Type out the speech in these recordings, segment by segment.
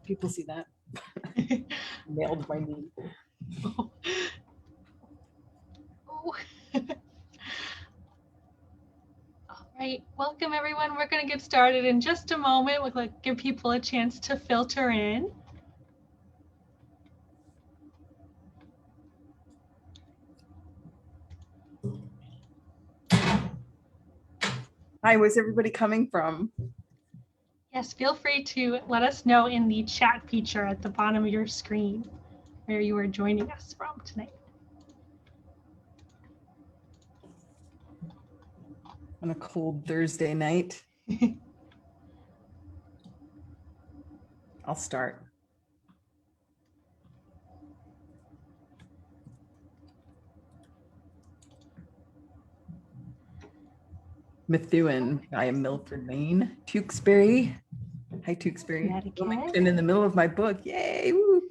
People see that. Nailed my knee. Oh. All right, welcome everyone. We're going to get started in just a moment. We'll give people a chance to filter in. Hi, where's everybody coming from? Yes, feel free to let us know in the chat feature at the bottom of your screen where you are joining us from tonight. On a cold Thursday night. I'll start. Methuen by Milford Lane. Tewksbury. Hi, Tewksbury. Wilmington in the middle of my book. Yay! Woo.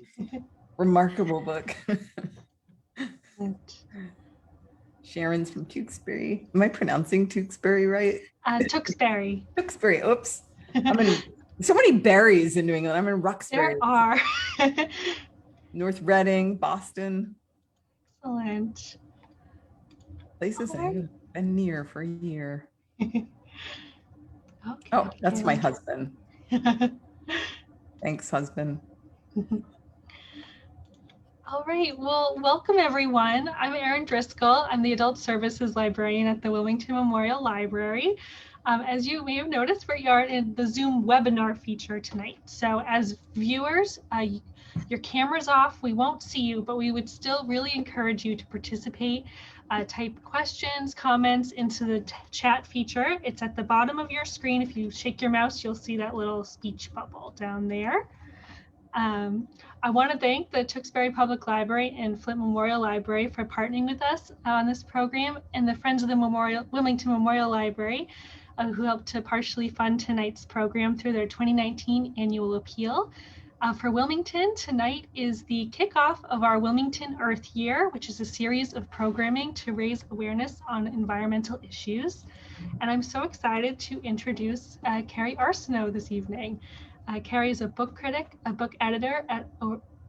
Remarkable book. Sharon's from Tewksbury. Am I pronouncing Tewksbury right? Tewksbury. Tewksbury. Oops. I'm in so many berries in New England. I'm in Roxbury. There are. North Reading, Boston. Excellent. Places I haven't been near for a year. Okay, oh, that's my husband. Thanks, husband. All right, well, welcome everyone. I'm Erin Driscoll. I'm the Adult Services Librarian at the Wilmington Memorial Library. As you may have noticed, we are in the Zoom webinar feature tonight. So as viewers, your camera's off, we won't see you, but we would still really encourage you to participate. Type questions, comments into the chat feature. It's at the bottom of your screen. If you shake your mouse, you'll see that little speech bubble down there. I want to thank the Tewksbury Public Library and Flint Memorial Library for partnering with us on this program, and the Friends of the Wilmington Memorial Library, who helped to partially fund tonight's program through their 2019 annual appeal. For Wilmington, tonight is the kickoff of our Wilmington Earth Year, which is a series of programming to raise awareness on environmental issues. And I'm so excited to introduce Kerri Arsenault this evening. Kerri is a book critic, a book editor at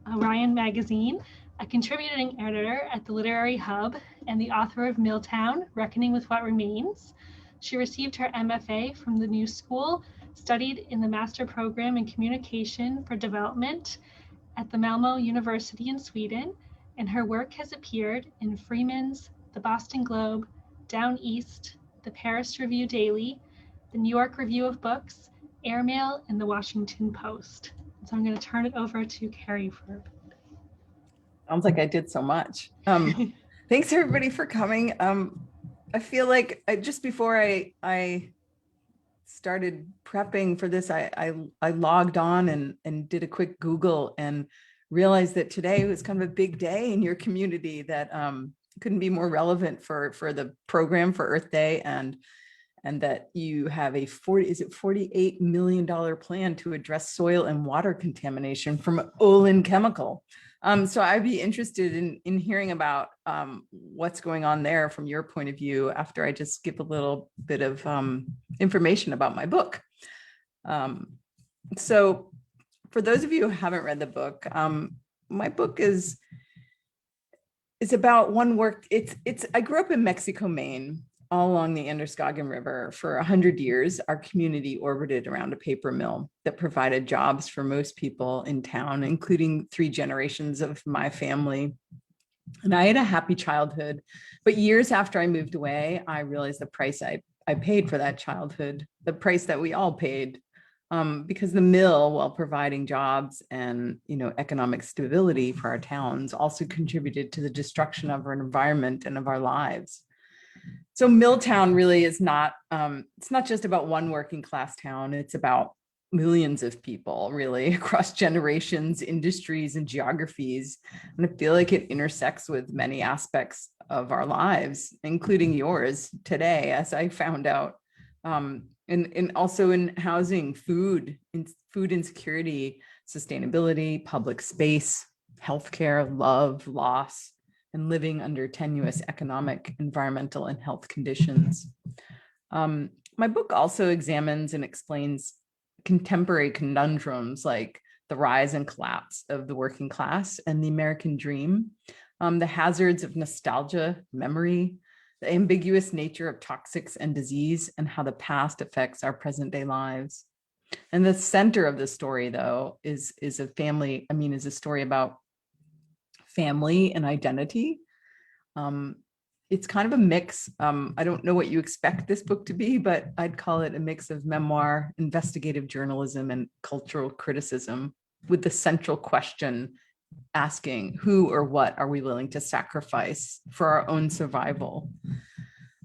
Orion Magazine, a contributing editor at the Literary Hub, and the author of Milltown, Reckoning with What Remains. She received her MFA from the New School, studied in the Master Program in Communication for Development at the Malmö University in Sweden, and her work has appeared in Freeman's, the Boston Globe, Down East, the Paris Review Daily, the New York Review of Books, Airmail, and the Washington Post. So I'm going to turn it over to Kerri for a bit. Sounds like I did so much. Thanks everybody for coming. I feel like just before I started prepping for this, I logged on and did a quick Google and realized that today was kind of a big day in your community that couldn't be more relevant for the program for Earth Day, and that you have a $48 million plan to address soil and water contamination from Olin Chemical. So I'd be interested in hearing about what's going on there from your point of view after I just give a little bit of information about my book. So for those of you who haven't read the book, my book is about one work. I grew up in Mexico, Maine, all along the Androscoggin River. For 100 years, our community orbited around a paper mill that provided jobs for most people in town, including 3 generations of my family. And I had a happy childhood, but years after I moved away, I realized the price I paid for that childhood, the price that we all paid, because the mill, while providing jobs and economic stability for our towns, also contributed to the destruction of our environment and of our lives. So Milltown really is not, it's not just about one working class town, it's about millions of people really across generations, industries, and geographies. And I feel like it intersects with many aspects of our lives, including yours today, as I found out, and also in housing, food insecurity, sustainability, public space, healthcare, love, loss, and living under tenuous economic, environmental, and health conditions. My book also examines and explains contemporary conundrums like the rise and collapse of the working class and the American dream, the hazards of nostalgia, memory, the ambiguous nature of toxics and disease, and how the past affects our present day lives. And the center of the story, though, is a story about family and identity. It's kind of a mix. I don't know what you expect this book to be, but I'd call it a mix of memoir, investigative journalism, and cultural criticism, with the central question asking, who or what are we willing to sacrifice for our own survival?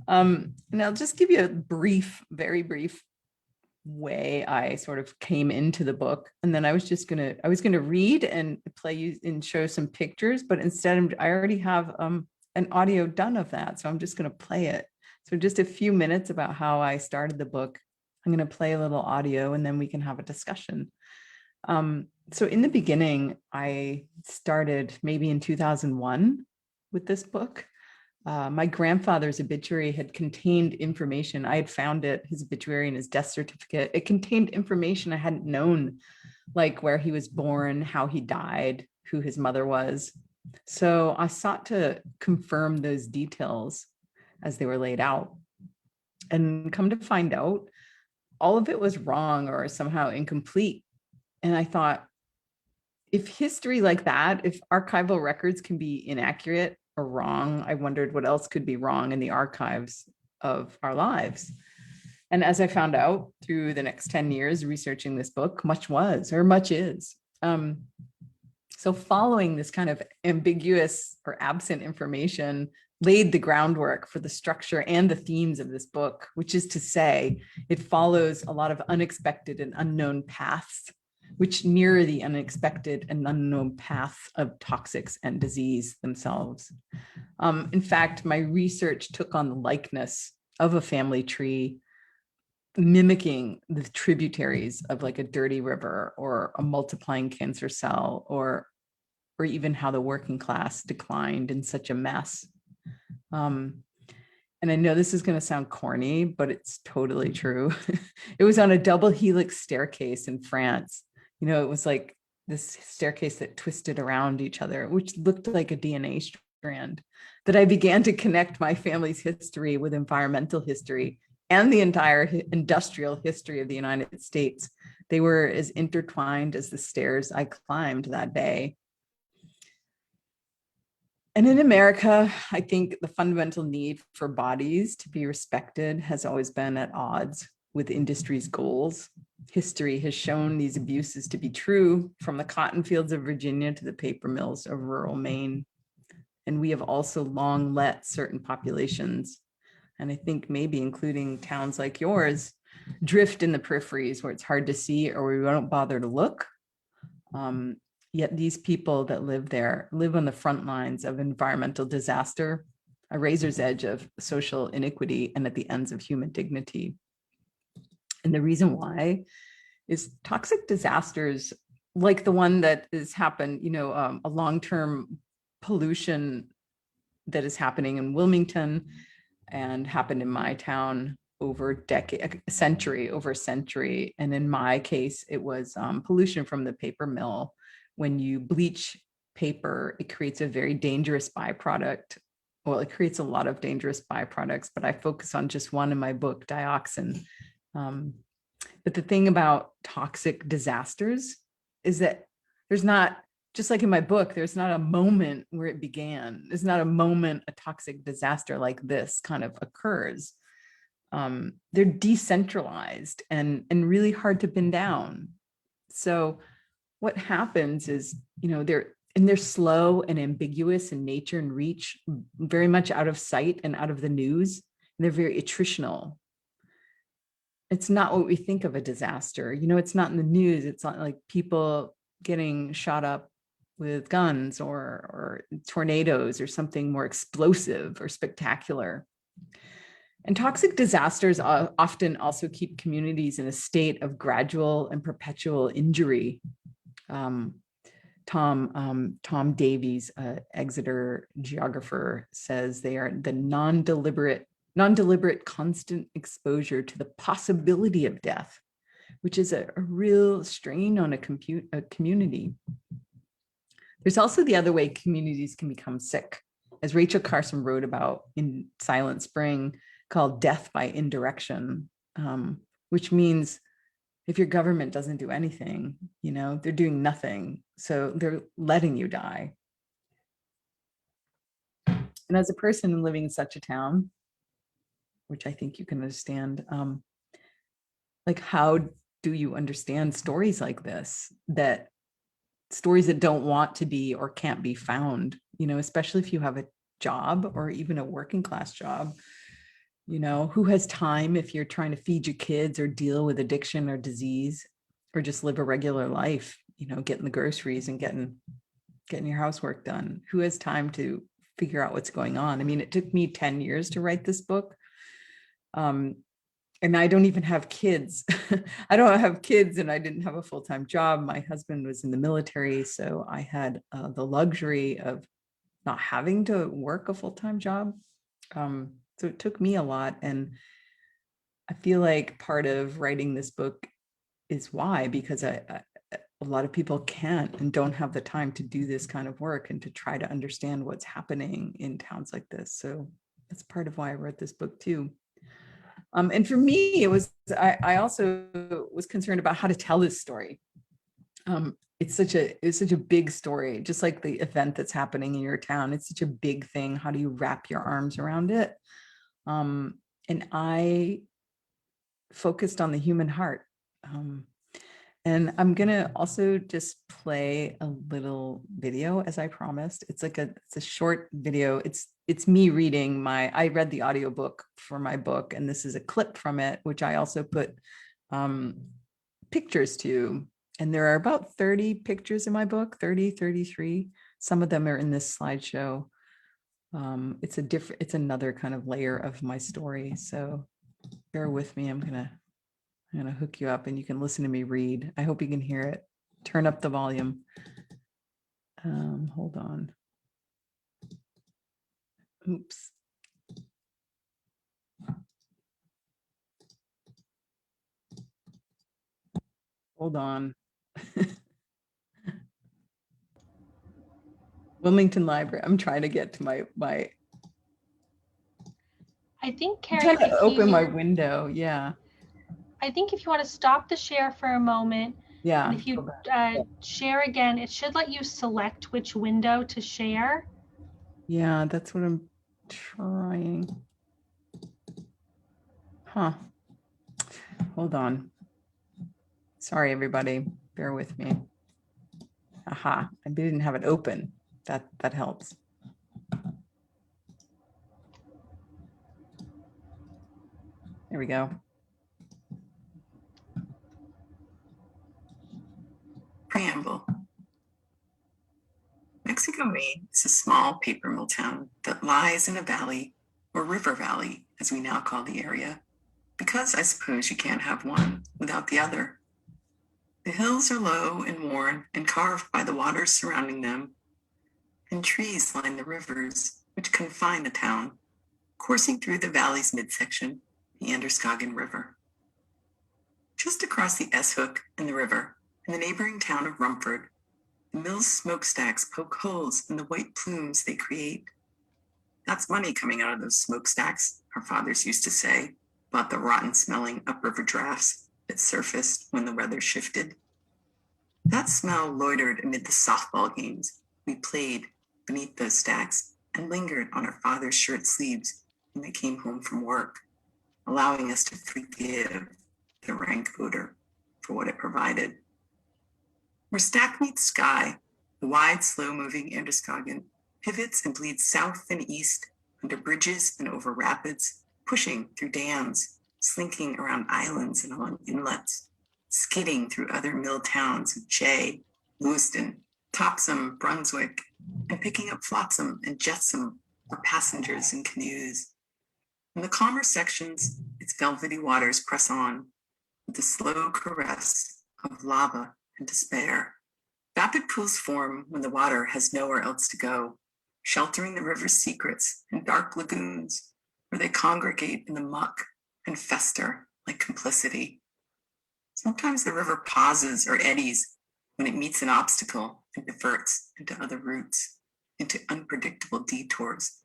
And I'll just give you a brief, very brief way I sort of came into the book. And then I was gonna read and play you and show some pictures, but instead I already have an audio done of that. So I'm just gonna play it. So just a few minutes about how I started the book. I'm gonna play a little audio and then we can have a discussion. So in the beginning, I started maybe in 2001 with this book. My grandfather's obituary had contained information. I had found it, his obituary and his death certificate. It contained information I hadn't known, like where he was born, how he died, who his mother was. So I sought to confirm those details as they were laid out. And come to find out, all of it was wrong or somehow incomplete. And I thought, if history like that, if archival records can be inaccurate or wrong, I wondered what else could be wrong in the archives of our lives. And as I found out through the next 10 years researching this book, much was, or much is. So following this kind of ambiguous or absent information laid the groundwork for the structure and the themes of this book, which is to say, it follows a lot of unexpected and unknown paths, which mirror the unexpected and unknown paths of toxics and disease themselves. In fact, my research took on the likeness of a family tree, mimicking the tributaries of like a dirty river or a multiplying cancer cell, or even how the working class declined in such a mess. And I know this is going to sound corny, but it's totally true. It was on a double helix staircase in France. You know, it was like this staircase that twisted around each other, which looked like a DNA strand, that I began to connect my family's history with environmental history and the entire industrial history of the United States. They were as intertwined as the stairs I climbed that day. And in America, I think the fundamental need for bodies to be respected has always been at odds with industry's goals. History has shown these abuses to be true, from the cotton fields of Virginia to the paper mills of rural Maine. And we have also long let certain populations, and I think maybe including towns like yours, drift in the peripheries where it's hard to see or we don't bother to look. Yet these people that live there live on the front lines of environmental disaster, a razor's edge of social inequity, and at the ends of human dignity. And the reason why is toxic disasters like the one that has happened, a long-term pollution that is happening in Wilmington and happened in my town over a century. And in my case, it was pollution from the paper mill. When you bleach paper, it creates a very dangerous byproduct. Well, it creates a lot of dangerous byproducts, but I focus on just one in my book, dioxin. But the thing about toxic disasters is that there's not, just like in my book, there's not a moment where it began. There's not a moment a toxic disaster like this kind of occurs. They're decentralized and really hard to pin down. So what happens is, they're slow and ambiguous in nature and reach, very much out of sight and out of the news. And they're very attritional. It's not what we think of a disaster. It's not in the news. It's not like people getting shot up with guns or tornadoes or something more explosive or spectacular. And toxic disasters often also keep communities in a state of gradual and perpetual injury. Tom Davies, Exeter geographer, says they are the non-deliberate constant exposure to the possibility of death, which is a real strain on a community. There's also the other way communities can become sick, as Rachel Carson wrote about in Silent Spring, called death by indirection, which means if your government doesn't do anything, they're doing nothing. So they're letting you die. And as a person living in such a town, which I think you can understand, like, how do you understand stories like this, that stories that don't want to be or can't be found, especially if you have a job or even a working class job, who has time if you're trying to feed your kids or deal with addiction or disease, or just live a regular life, getting the groceries and getting your housework done? Who has time to figure out what's going on? I mean, it took me 10 years to write this book. And I don't even have kids. I don't have kids, and I didn't have a full-time job. My husband was in the military, so I had the luxury of not having to work a full-time job. So it took me a lot. And I feel like part of writing this book is why, because a lot of people can't and don't have the time to do this kind of work and to try to understand what's happening in towns like this. So that's part of why I wrote this book too. And for me, I also was concerned about how to tell this story. It's such a big story, just like the event that's happening in your town. It's such a big thing. How do you wrap your arms around it? And I focused on the human heart. And I'm gonna also just play a little video, as I promised. It's a short video. It's me reading I read the audiobook for my book, and this is a clip from it, which I also put pictures to. And there are about 30 pictures in my book, 33. Some of them are in this slideshow. It's another kind of layer of my story. So bear with me. I'm gonna hook you up and you can listen to me read. I hope you can hear it. Turn up the volume. Hold on. Oops. Hold on. Wilmington Library. I'm trying to get to my I think, I'm Kerri, trying to open my window. Yeah. I think if you want to stop the share for a moment, Yeah. and if you share again, it should let you select which window to share. Yeah, that's what I'm trying. Huh. Hold on. Sorry, everybody. Bear with me. Aha. I didn't have it open. That helps. There we go. Preamble. Mexico, Maine is a small paper mill town that lies in a valley, or river valley, as we now call the area, because I suppose you can't have one without the other. The hills are low and worn and carved by the waters surrounding them, and trees line the rivers which confine the town, coursing through the valley's midsection, the Androscoggin River. Just across the S Hook and the river, in the neighboring town of Rumford, the mill's smokestacks poke holes in the white plumes they create. That's money coming out of those smokestacks, our fathers used to say, about the rotten-smelling upriver drafts that surfaced when the weather shifted. That smell loitered amid the softball games we played beneath those stacks and lingered on our fathers' shirt sleeves when they came home from work, allowing us to forgive the rank odor for what it provided. Where stack meets sky, the wide, slow-moving Androscoggin pivots and bleeds south and east under bridges and over rapids, pushing through dams, slinking around islands and along inlets, skidding through other mill towns of Jay, Lewiston, Topsom, Brunswick, and picking up flotsam and jetsam for passengers in canoes. In the calmer sections, its velvety waters press on with the slow caress of lava and despair. Vapid pools form when the water has nowhere else to go, sheltering the river's secrets in dark lagoons where they congregate in the muck and fester like complicity. Sometimes the river pauses or eddies when it meets an obstacle and diverts into other routes, into unpredictable detours,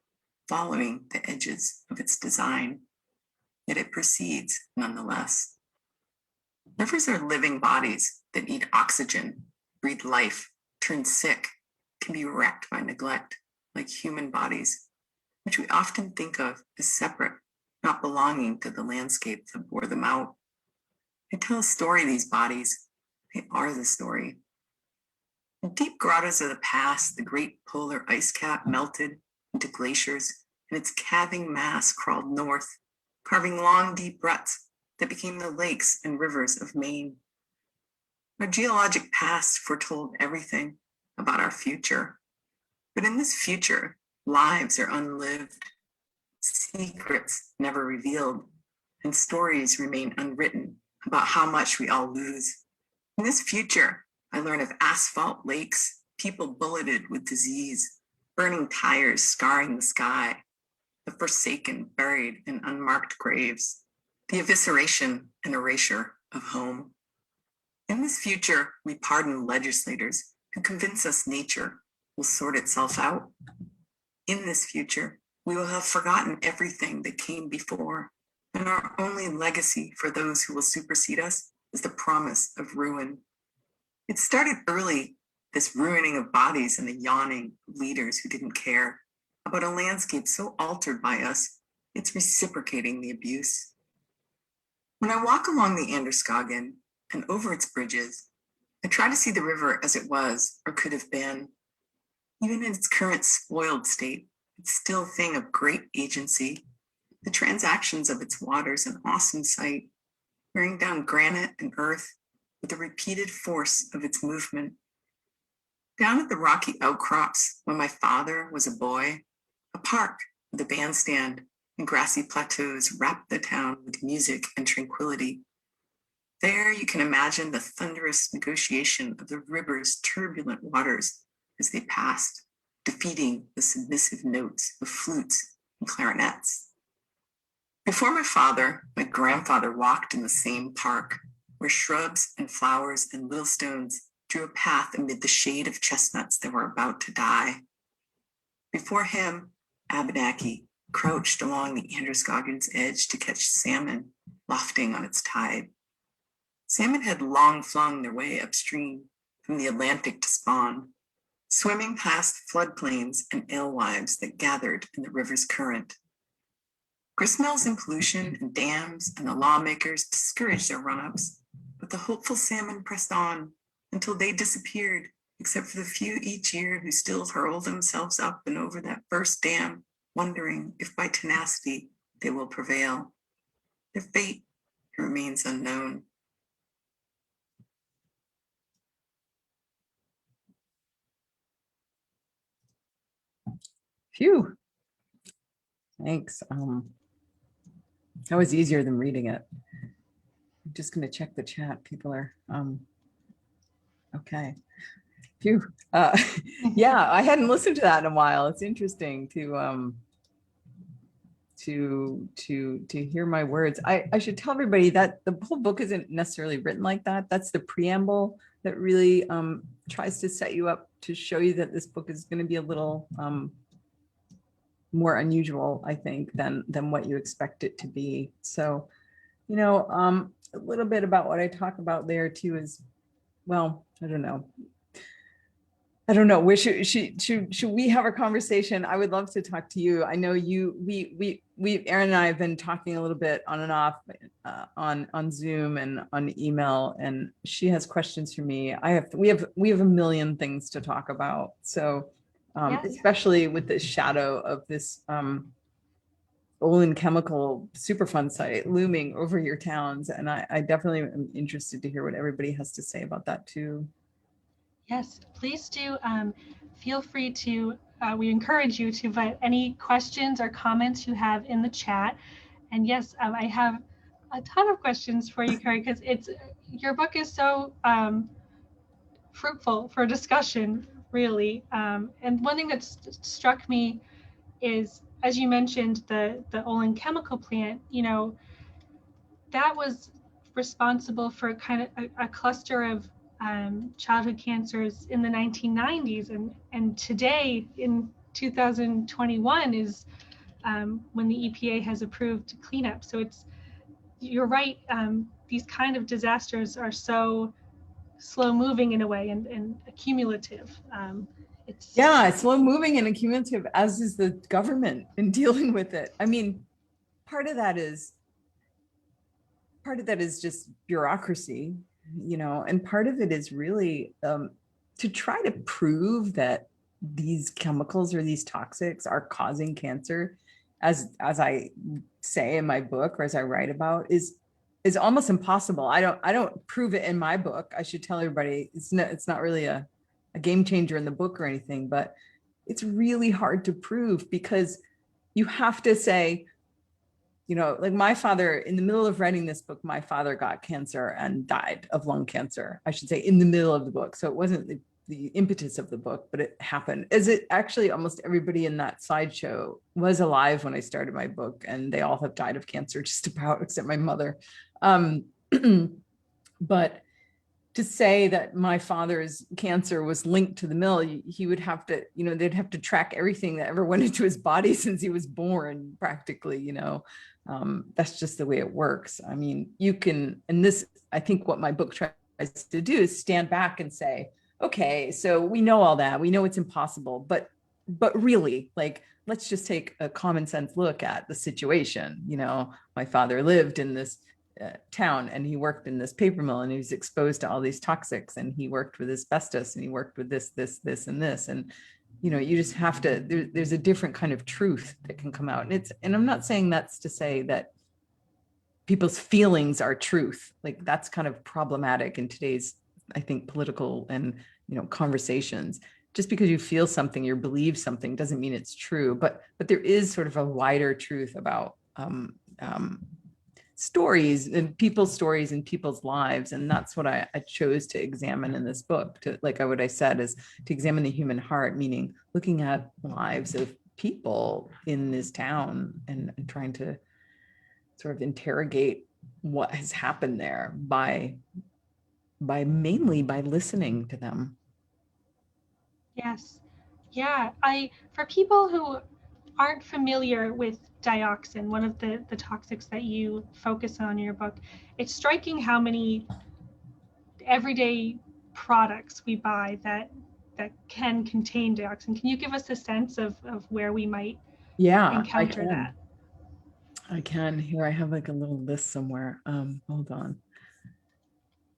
following the edges of its design. Yet it proceeds nonetheless. Rivers are living bodies that need oxygen, breathe life, turn sick, can be wrecked by neglect, like human bodies, which we often think of as separate, not belonging to the landscape that bore them out. They tell a story, these bodies. They are the story. In deep grottos of the past, the great polar ice cap melted into glaciers, and its calving mass crawled north, carving long, deep ruts that became the lakes and rivers of Maine. Our geologic past foretold everything about our future. But in this future, lives are unlived, secrets never revealed, and stories remain unwritten about how much we all lose. In this future, I learn of asphalt lakes, people bulleted with disease, burning tires scarring the sky, the forsaken, buried, and unmarked graves, the evisceration and erasure of home. In this future, we pardon legislators who convince us nature will sort itself out. In this future, we will have forgotten everything that came before, and our only legacy for those who will supersede us is the promise of ruin. It started early, this ruining of bodies and the yawning of leaders who didn't care about a landscape so altered by us, it's reciprocating the abuse. When I walk along the Androscoggin and over its bridges, I try to see the river as it was or could have been. Even in its current spoiled state, it's still a thing of great agency. The transactions of its waters an awesome sight, wearing down granite and earth with the repeated force of its movement. Down at the rocky outcrops, when my father was a boy, a park with a bandstand and grassy plateaus wrapped the town with music and tranquility. There you can imagine the thunderous negotiation of the river's turbulent waters as they passed, defeating the submissive notes of flutes and clarinets. Before my father, my grandfather walked in the same park, where shrubs and flowers and little stones drew a path amid the shade of chestnuts that were about to die. Before him, Abenaki crouched along the Androscoggin's edge to catch salmon lofting on its tide. Salmon had long flung their way upstream from the Atlantic to spawn, swimming past floodplains and alewives that gathered in the river's current. Gristmills and pollution and dams and the lawmakers discouraged their run-ups, but the hopeful salmon pressed on until they disappeared, except for the few each year who still hurl themselves up and over that first dam, wondering if by tenacity they will prevail. Their fate remains unknown. Phew. Thanks. That was easier than reading it. I'm just going to check the chat. People are okay. Phew. Yeah, I hadn't listened to that in a while. It's interesting to hear my words. I should tell everybody that the whole book isn't necessarily written like that. That's the preamble that really tries to set you up to show you that this book is going to be a little more unusual, I think, than what you expect it to be. So, you know, a little bit about what I talk about there too is, well, I don't know. Should we have a conversation? I would love to talk to you. I know we Erin and I have been talking a little bit on and off on Zoom and on email, and she has questions for me. We have a million things to talk about. So Yes. especially with the shadow of this Olin Chemical Superfund site looming over your towns. And I definitely am interested to hear what everybody has to say about that too. Yes, please do feel free to, we encourage you to put any questions or comments you have in the chat. And yes, I have a ton of questions for you, Kerri, because your book is so fruitful for discussion, really. And one thing that struck me is, as you mentioned, the Olin Chemical plant, you know, that was responsible for kind of a cluster of childhood cancers in the 1990s, and today in 2021 is when the EPA has approved cleanup. So you're right, these kind of disasters are so slow moving in a way, and accumulative. It's slow moving and accumulative, as is the government in dealing with it. I mean, part of that is just bureaucracy, and part of it is really to try to prove that these chemicals or these toxics are causing cancer, as I say in my book, or as I write about, is almost impossible. I don't prove it in my book. I should tell everybody it's not really a game changer in the book or anything, but it's really hard to prove, because you have to say, like my father, in the middle of writing this book, my father got cancer and died of lung cancer, I should say, in the middle of the book. So it wasn't the impetus of the book, but it happened. As it actually, almost everybody in that slideshow was alive when I started my book, and they all have died of cancer, just about, except my mother. But to say that my father's cancer was linked to the mill, he would have to, they'd have to track everything that ever went into his body since he was born, practically, that's just the way it works. I mean, you can, and this, I think what my book tries to do is stand back and say, okay, so we know all that, we know it's impossible, but really, like, let's just take a common sense look at the situation. My father lived in this town, and he worked in this paper mill, and he was exposed to all these toxics, and he worked with asbestos, and he worked with this, and this. And, you just have to, there's a different kind of truth that can come out. And I'm not saying that's to say that people's feelings are truth. Like, that's kind of problematic in today's, I think, political and, conversations. Just because you feel something, you believe something, doesn't mean it's true. But there is sort of a wider truth about stories and people's lives. And that's what I chose to examine in this book. To, like what I said, is to examine the human heart, meaning looking at lives of people in this town and trying to sort of interrogate what has happened there mainly by listening to them. Yes. Yeah. For people who aren't familiar with dioxin, one of the toxics that you focus on in your book, it's striking how many everyday products we buy that can contain dioxin. Can you give us a sense of where we might encounter that? I can. Here, I have like a little list somewhere. Hold on.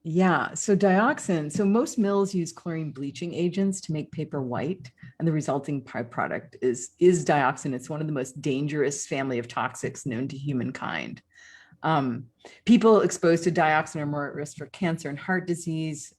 Yeah, so dioxin. So most mills use chlorine bleaching agents to make paper white, and the resulting byproduct is dioxin. It's one of the most dangerous family of toxics known to humankind. People exposed to dioxin are more at risk for cancer and heart disease.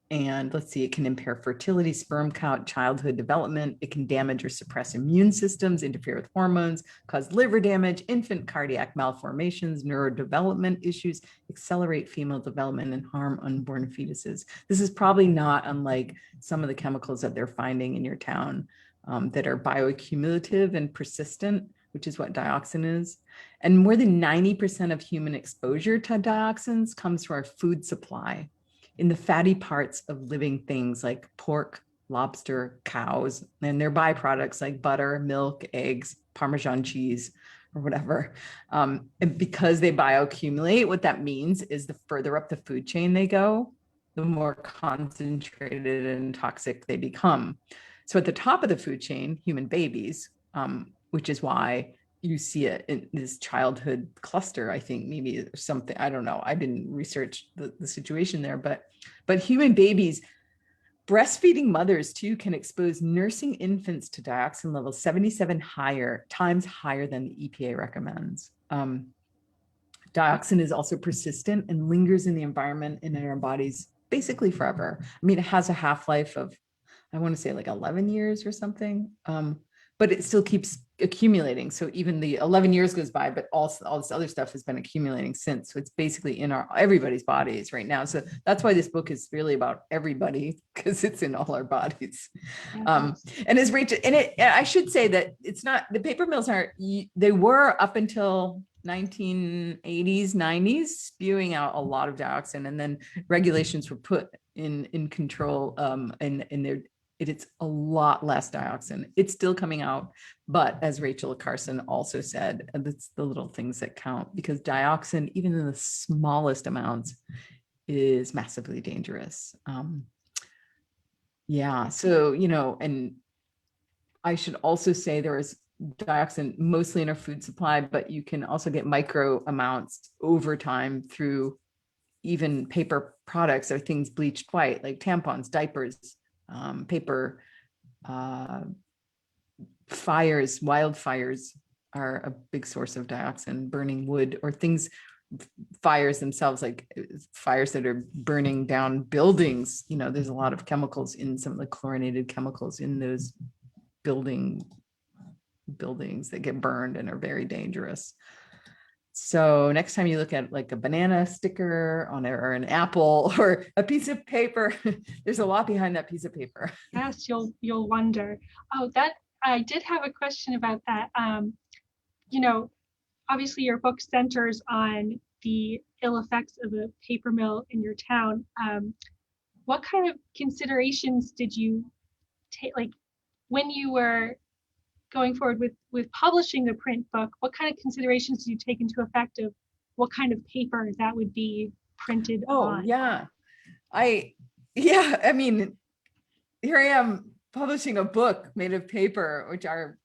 And let's see, it can impair fertility, sperm count, childhood development. It can damage or suppress immune systems, interfere with hormones, cause liver damage, infant cardiac malformations, neurodevelopment issues, accelerate female development, and harm unborn fetuses. This is probably not unlike some of the chemicals that they're finding in your town that are bioaccumulative and persistent, which is what dioxin is. And more than 90% of human exposure to dioxins comes from our food supply, in the fatty parts of living things like pork, lobster, cows, and their byproducts like butter, milk, eggs, Parmesan cheese, or whatever. And because they bioaccumulate, what that means is the further up the food chain they go, the more concentrated and toxic they become. So at the top of the food chain, human babies, which is why you see it in this childhood cluster, I think maybe something, I don't know. I didn't research the situation there, but human babies, breastfeeding mothers too, can expose nursing infants to dioxin levels 77 times higher than the EPA recommends. Dioxin is also persistent and lingers in the environment and in our bodies basically forever. I mean, it has a half-life of, I want to say like 11 years or something. But it still keeps accumulating. So even the 11 years goes by, but also all this other stuff has been accumulating since. So it's basically in everybody's bodies right now. So that's why this book is really about everybody, because it's in all our bodies. And as Rachel, I should say that it's not, the paper mills aren't, they were up until 1980s, 90s, spewing out a lot of dioxin, and then regulations were put in control, and it's a lot less dioxin. It's still coming out, but as Rachel Carson also said, it's the little things that count, because dioxin, even in the smallest amounts, is massively dangerous. Yeah, so, and I should also say there is dioxin mostly in our food supply, but you can also get micro amounts over time through even paper products or things bleached white, like tampons, diapers, paper, fires, wildfires are a big source of dioxin, burning wood or things, fires themselves, like fires that are burning down buildings. There's a lot of chemicals in some of the chlorinated chemicals in those buildings that get burned and are very dangerous. So next time you look at like a banana sticker on it, or an apple, or a piece of paper, there's a lot behind that piece of paper. Yes, you'll wonder. Oh, that I did have a question about that. Obviously your book centers on the ill effects of a paper mill in your town. What kind of considerations did you take, like when you were going forward with publishing the print book, what kind of considerations did you take into effect of what kind of paper that would be printed on? I mean, here I am publishing a book made of paper, which our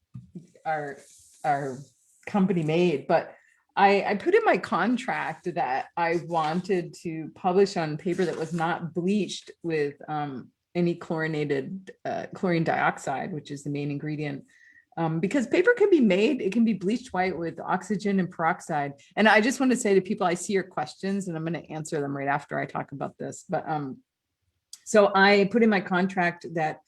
company made, but I put in my contract that I wanted to publish on paper that was not bleached with any chlorinated chlorine dioxide, which is the main ingredient. Because paper can be made, it can be bleached white with oxygen and peroxide. And I just want to say to people, I see your questions and I'm going to answer them right after I talk about this. But so I put in my contract that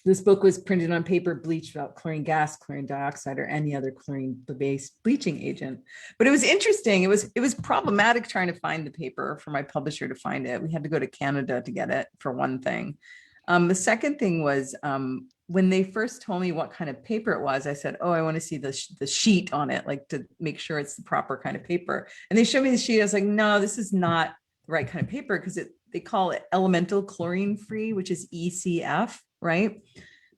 this book was printed on paper bleached without chlorine gas, chlorine dioxide, or any other chlorine-based bleaching agent. But it was interesting. It was problematic trying to find the paper for my publisher to find it. We had to go to Canada to get it, for one thing. The second thing was, when they first told me what kind of paper it was, I said, oh, I want to see the sheet on it, like to make sure it's the proper kind of paper. And they showed me the sheet. I was like, no, this is not the right kind of paper, because they call it elemental chlorine free, which is ECF, right?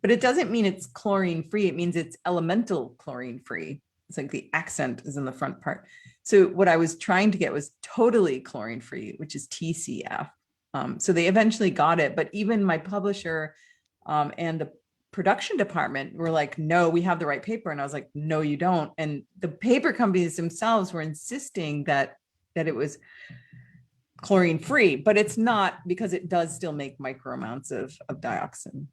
But it doesn't mean it's chlorine free. It means it's elemental chlorine free. It's like the accent is in the front part. So what I was trying to get was totally chlorine free, which is TCF. So they eventually got it, but even my publisher and the production department were like, no, we have the right paper. And I was like, no, you don't. And the paper companies themselves were insisting that it was chlorine free, but it's not, because it does still make micro amounts of dioxin.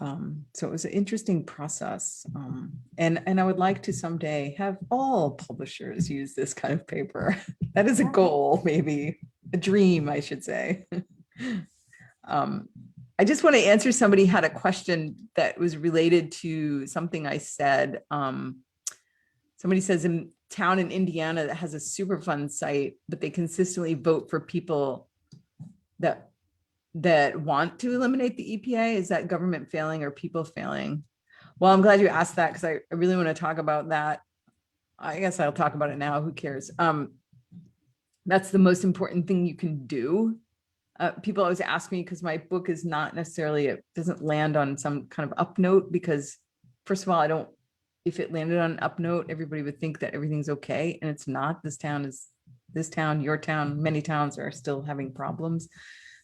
So it was an interesting process. And I would like to someday have all publishers use this kind of paper. That is a goal, maybe a dream, I should say. I just want to answer, somebody had a question that was related to something I said. Somebody says, in town in Indiana that has a Superfund site, but they consistently vote for people that want to eliminate the EPA. Is that government failing or people failing? Well, I'm glad you asked that, because I really want to talk about that. I guess I'll talk about it now. Who cares? That's the most important thing you can do. People always ask me, because my book is not necessarily, it doesn't land on some kind of up note, because first of all, if it landed on an up note, everybody would think that everything's okay. And it's not. This town, your town, many towns are still having problems.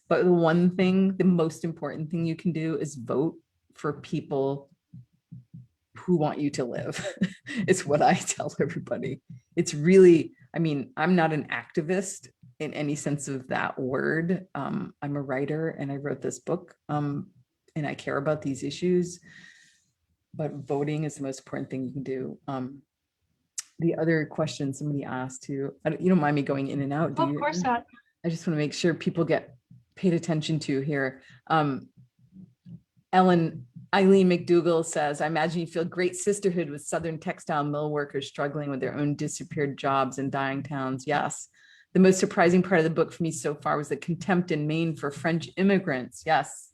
But the most important thing you can do is vote for people who want you to live. It's what I tell everybody. It's really, I mean, I'm not an activist in any sense of that word. I'm a writer and I wrote this book, and I care about these issues, but voting is the most important thing you can do. The other question somebody asked too, you don't mind me going in and out, do you? Of course not. I just want to make sure people get paid attention to here. Eileen McDougall says, I imagine you feel great sisterhood with Southern textile mill workers struggling with their own disappeared jobs in dying towns. Yes. The most surprising part of the book for me so far was the contempt in Maine for French immigrants. Yes,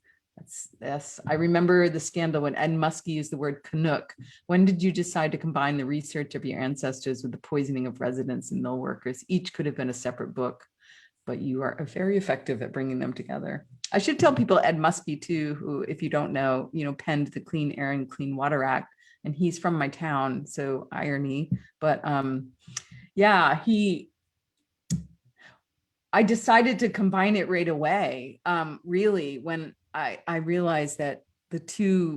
Yes, I remember the scandal when Ed Muskie used the word Canuck. When did you decide to combine the research of your ancestors with the poisoning of residents and mill workers? Each could have been a separate book, but you are very effective at bringing them together. I should tell people Ed Muskie too, who, if you don't know, penned the Clean Air and Clean Water Act, and he's from my town, so irony. But yeah, I decided to combine it right away. Really, when I realized that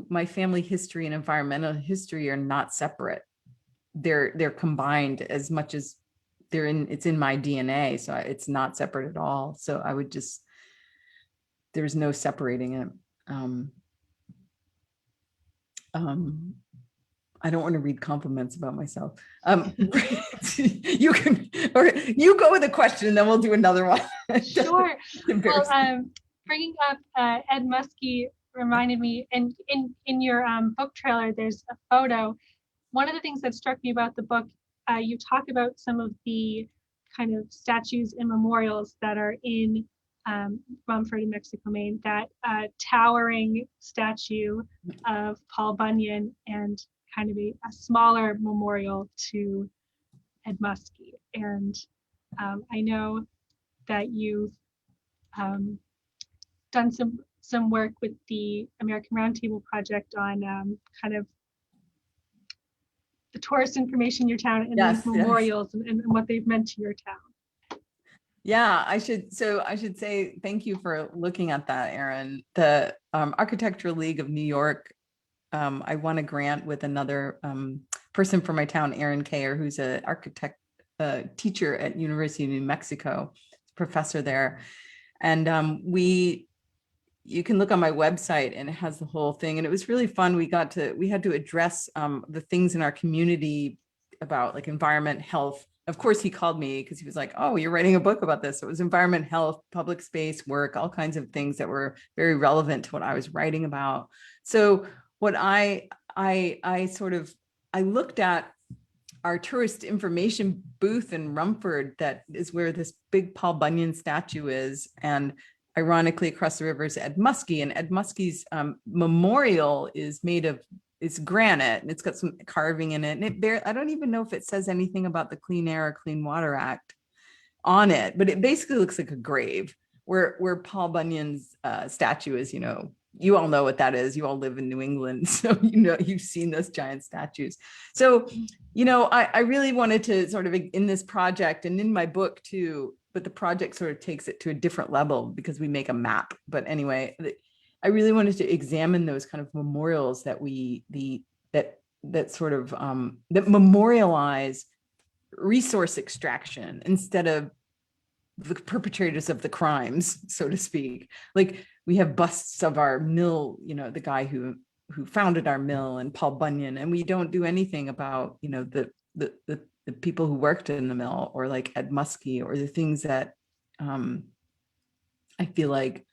my family history and environmental history are not separate. They're combined as much as it's in my DNA. So it's not separate at all. So there's no separating it. I don't want to read compliments about myself. You go with a question and then we'll do another one. Sure. Well, bringing up Ed Muskie reminded me, and in your book trailer, there's a photo. One of the things that struck me about the book, you talk about some of the kind of statues and memorials that are in Rumford in Mexico, Maine, that towering statue of Paul Bunyan and kind of a smaller memorial to Ed Muskie. And I know that you've done some work with the American Roundtable Project on kind of the tourist information in your town and these memorials and what they've meant to your town. Yeah, I should say thank you for looking at that, Erin. The Architectural League of New York, I won a grant with another person from my town, Aaron Kayer, who's an architect teacher at University of New Mexico, professor there. And you can look on my website and it has the whole thing. And it was really fun. We had to address the things in our community about like environment, health. Of course, he called me because he was like, oh, you're writing a book about this. So it was environment, health, public space, work, all kinds of things that were very relevant to what I was writing about. So what I looked at our tourist information booth in Rumford, that is where this big Paul Bunyan statue is. And ironically, across the river is Ed Muskie, and Ed Muskie's memorial is made of, it's granite, and it's got some carving in it. And I don't even know if it says anything about the Clean Air or Clean Water Act on it, but it basically looks like a grave where Paul Bunyan's statue is, you all know what that is. You all live in New England, so you've seen those giant statues. So, I really wanted to sort of, in this project and in my book too, but the project sort of takes it to a different level because we make a map. But anyway, I really wanted to examine those kind of memorials that that memorialize resource extraction instead of the perpetrators of the crimes, so to speak. Like we have busts of our mill, the guy who founded our mill, and Paul Bunyan, and we don't do anything about, the people who worked in the mill, or like Ed Muskie, or the things that I feel like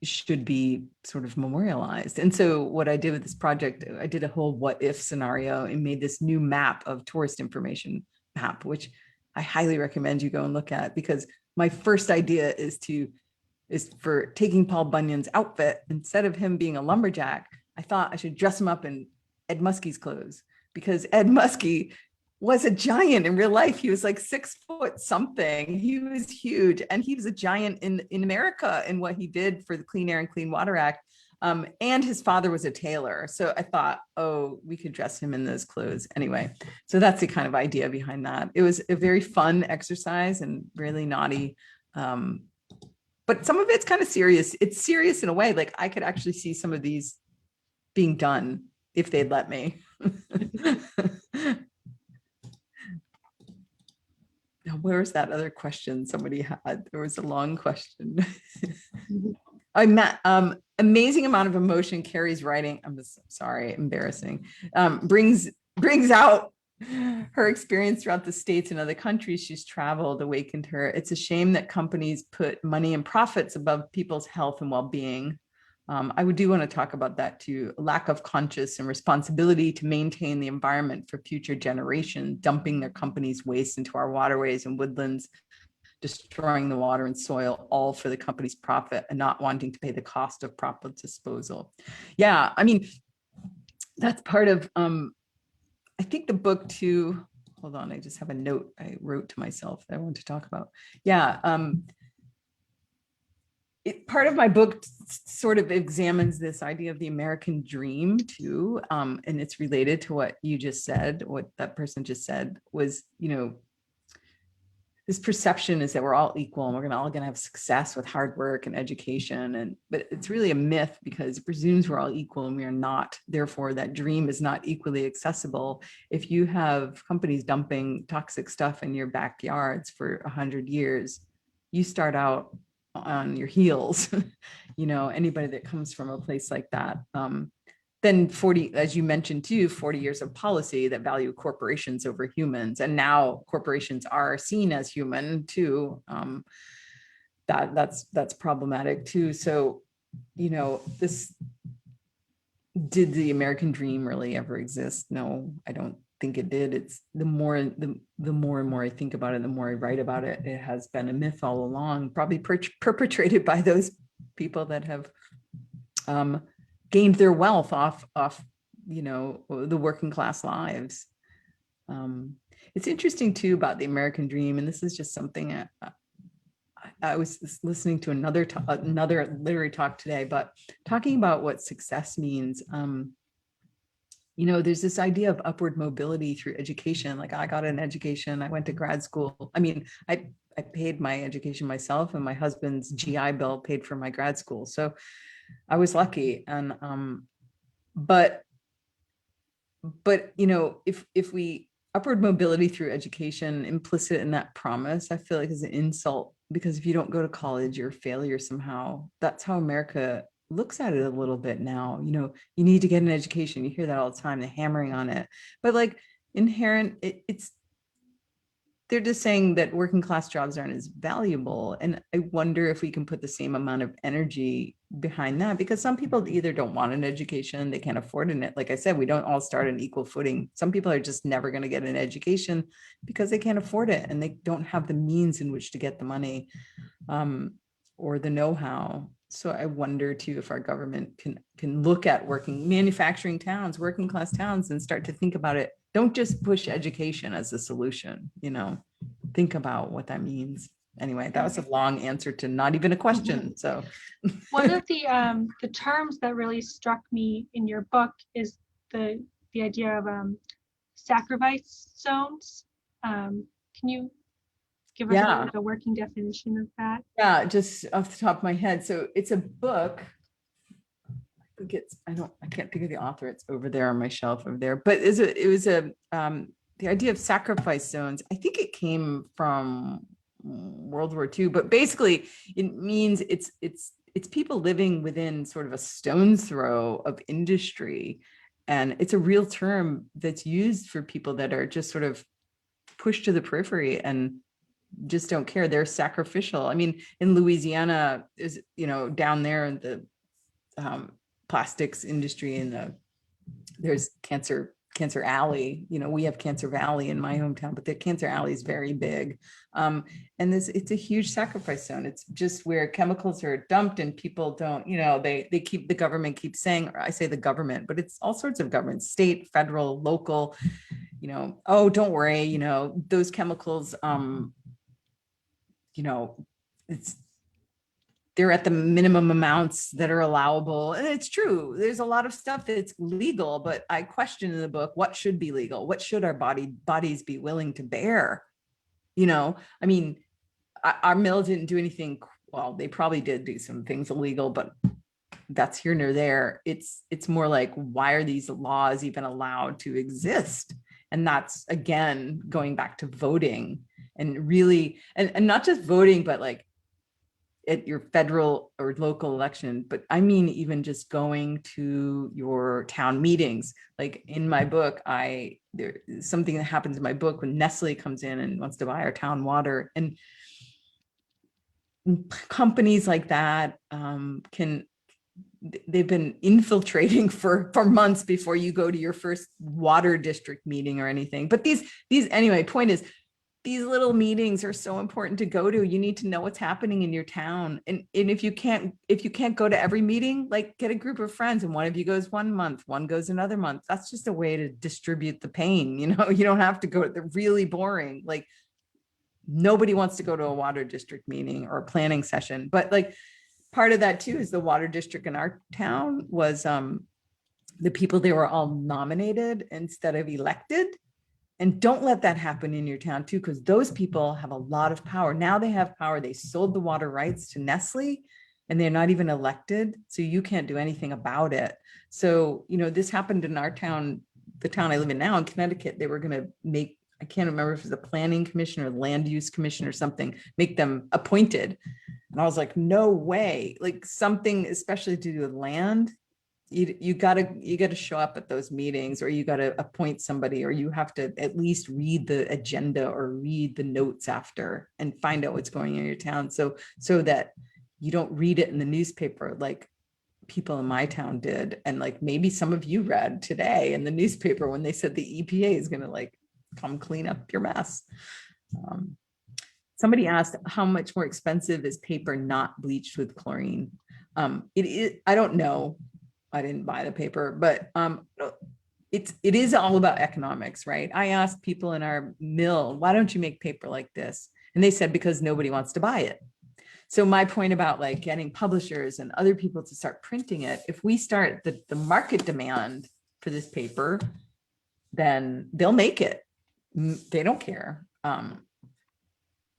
should be sort of memorialized. And so what I did with this project, I did a whole what if scenario and made this new map of tourist information map, which I highly recommend you go and look at, because my first idea is for taking Paul Bunyan's outfit. Instead of him being a lumberjack, I thought I should dress him up in Ed Muskie's clothes, because Ed Muskie was a giant in real life. He was like 6 foot something. He was huge, and he was a giant in America in what he did for the Clean Air and Clean Water Act. And his father was a tailor. So I thought, oh, we could dress him in those clothes. Anyway, so that's the kind of idea behind that. It was a very fun exercise and really naughty. But some of it's kind of serious. It's serious in a way. Like I could actually see some of these being done if they'd let me. Now, where's that other question somebody had? There was a long question. I met amazing amount of emotion Kerri's writing. I'm just sorry, embarrassing. Brings out her experience throughout the states and other countries she's traveled, awakened her. It's a shame that companies put money and profits above people's health and well-being. I do want to talk about that too. Lack of conscious and responsibility to maintain the environment for future generations, dumping their company's waste into our waterways and woodlands. destroying the water and soil, all for the company's profit and not wanting to pay the cost of proper disposal. Yeah, I mean, that's part of, I think the book too, hold on, I just have a note I wrote to myself that I want to talk about. Yeah, part of my book sort of examines this idea of the American dream too. And it's related to what you just said, what that person just said was, this perception is that we're all equal and we're all going to have success with hard work and education. But it's really a myth because it presumes we're all equal and we are not. Therefore, that dream is not equally accessible. If you have companies dumping toxic stuff in your backyards for 100 years, you start out on your heels. Anybody that comes from a place like that. Then 40, as you mentioned too, 40 years of policy that value corporations over humans. And now corporations are seen as human too. That's problematic too. So, did the American dream really ever exist? No, I don't think it did. It's the more and more I think about it, the more I write about it, it has been a myth all along, probably perpetrated by those people that have gained their wealth off the working class lives. It's interesting too about the American dream, and this is just something I was listening to another literary talk today, but talking about what success means. There's this idea of upward mobility through education. Like, I got an education, I went to grad school. I mean, I paid my education myself, and my husband's GI Bill paid for my grad school. So I was lucky. And but if we upward mobility through education, implicit in that promise, I feel like is an insult, because if you don't go to college, you're a failure somehow. That's how America looks at it a little bit now. You need to get an education. You hear that all the time, the hammering on it. But like inherent, they're just saying that working class jobs aren't as valuable. And I wonder if we can put the same amount of energy behind that, because some people either don't want an education, they can't afford it. Like I said, we don't all start on equal footing. Some people are just never going to get an education because they can't afford it and they don't have the means in which to get the money or the know-how. So I wonder too if our government can look at manufacturing towns, working class towns, and start to think about it. Don't just push education as a solution, think about what that means. Anyway, that was a long answer to not even a question. So one of the terms that really struck me in your book is the idea of sacrifice zones. Can you give us a working definition of that? Yeah, just off the top of my head. So it's a book. I can't think of the author. It's over there on my shelf over there. But the idea of sacrifice zones, I think it came from World War II, but basically it means it's people living within sort of a stone's throw of industry. And it's a real term that's used for people that are just sort of pushed to the periphery and just don't care. They're sacrificial. I mean, in Louisiana is, down there in the plastics industry, and there's Cancer Alley. We have Cancer Valley in my hometown, but the Cancer Alley is very big. And it's a huge sacrifice zone. It's just where chemicals are dumped and people don't, the government keeps saying, or I say the government, but it's all sorts of governments, state, federal, local, oh, don't worry, those chemicals, they're at the minimum amounts that are allowable. And it's true. There's a lot of stuff that's legal, but I question in the book, what should be legal? What should our bodies be willing to bear? I mean, our mill didn't do anything. Well, they probably did do some things illegal, but that's here nor there. It's more like, why are these laws even allowed to exist? And that's, again, going back to voting and really, and not just voting, but like, at your federal or local election, but I mean, even just going to your town meetings. Like in my book, there's something that happens in my book when Nestle comes in and wants to buy our town water, and companies like that they've been infiltrating for months before you go to your first water district meeting or anything. But these anyway, point is, these little meetings are so important to go to. You need to know what's happening in your town. And if you can't go to every meeting, like get a group of friends and one of you goes 1 month, one goes another month. That's just a way to distribute the pain. You know, you don't have to go to the really boring, like nobody wants to go to a water district meeting or a planning session. But like part of that too is the water district in our town was the people, they were all nominated instead of elected. And don't let that happen in your town too, because those people have a lot of power. Now they have power. They sold the water rights to Nestle and they're not even elected. So you can't do anything about it. So, you know, this happened in our town, the town I live in now in Connecticut. They were going to make, I can't remember if it was a planning commission or land use commission or something, make them appointed. And I was like, no way, like something, especially to do with land. You gotta show up at those meetings, or you gotta appoint somebody, or you have to at least read the agenda or read the notes after and find out what's going on in your town. So that you don't read it in the newspaper like people in my town did. And like maybe some of you read today in the newspaper when they said the EPA is gonna like come clean up your mess. Somebody asked how much more expensive is paper not bleached with chlorine? It is, I don't know. I didn't buy the paper, but it is all about economics, right? I asked people in our mill, why don't you make paper like this? And they said, because nobody wants to buy it. So my point about like getting publishers and other people to start printing it, if we start the market demand for this paper, then they'll make it. They don't care.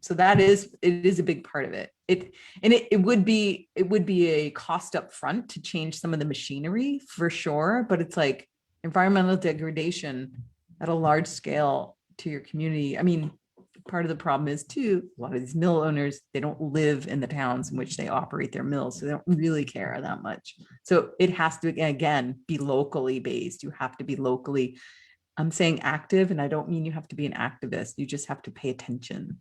So it is a big part of it. It would be a cost up front to change some of the machinery for sure, but it's like environmental degradation at a large scale to your community. I mean, part of the problem is too, a lot of these mill owners, they don't live in the towns in which they operate their mills, so they don't really care that much. So it has to, again, be locally based. You have to be locally, I'm saying active, and I don't mean you have to be an activist. You just have to pay attention.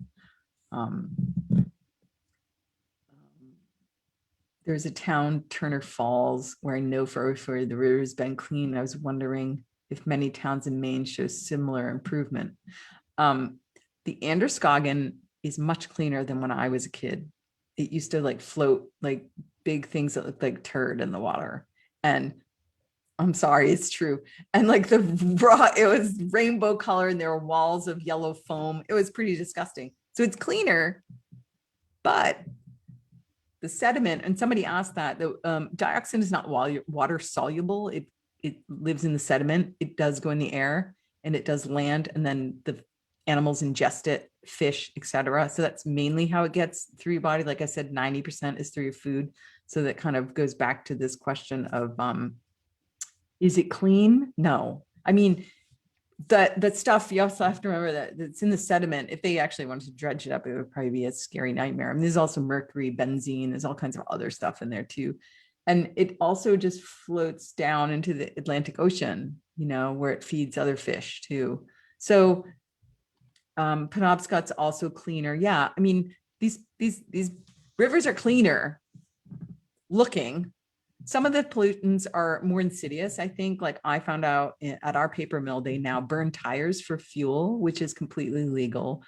There's a town, Turner Falls, where I know for the river has been clean. I was wondering if many towns in Maine show similar improvement. The Androscoggin is much cleaner than when I was a kid. It used to like float like big things that looked like turd in the water. And I'm sorry, it's true. And like it was rainbow color and there were walls of yellow foam. It was pretty disgusting. So it's cleaner, but the sediment, and somebody asked that, the dioxin is not water soluble. It lives in the sediment. It does go in the air and it does land, and then the animals ingest it, fish, etc. So that's mainly how it gets through your body. Like I said, 90% is through your food. So that kind of goes back to this question of, is it clean? No. I mean, that stuff, you also have to remember that it's in the sediment. If they actually wanted to dredge it up, it would probably be a scary nightmare. I mean, there's also mercury, benzene, there's all kinds of other stuff in there too. And it also just floats down into the Atlantic Ocean, you know, where it feeds other fish too. So Penobscot's also cleaner. Yeah, I mean, these rivers are cleaner looking. Some of the pollutants are more insidious, I think. Like I found out at our paper mill, they now burn tires for fuel, which is completely legal.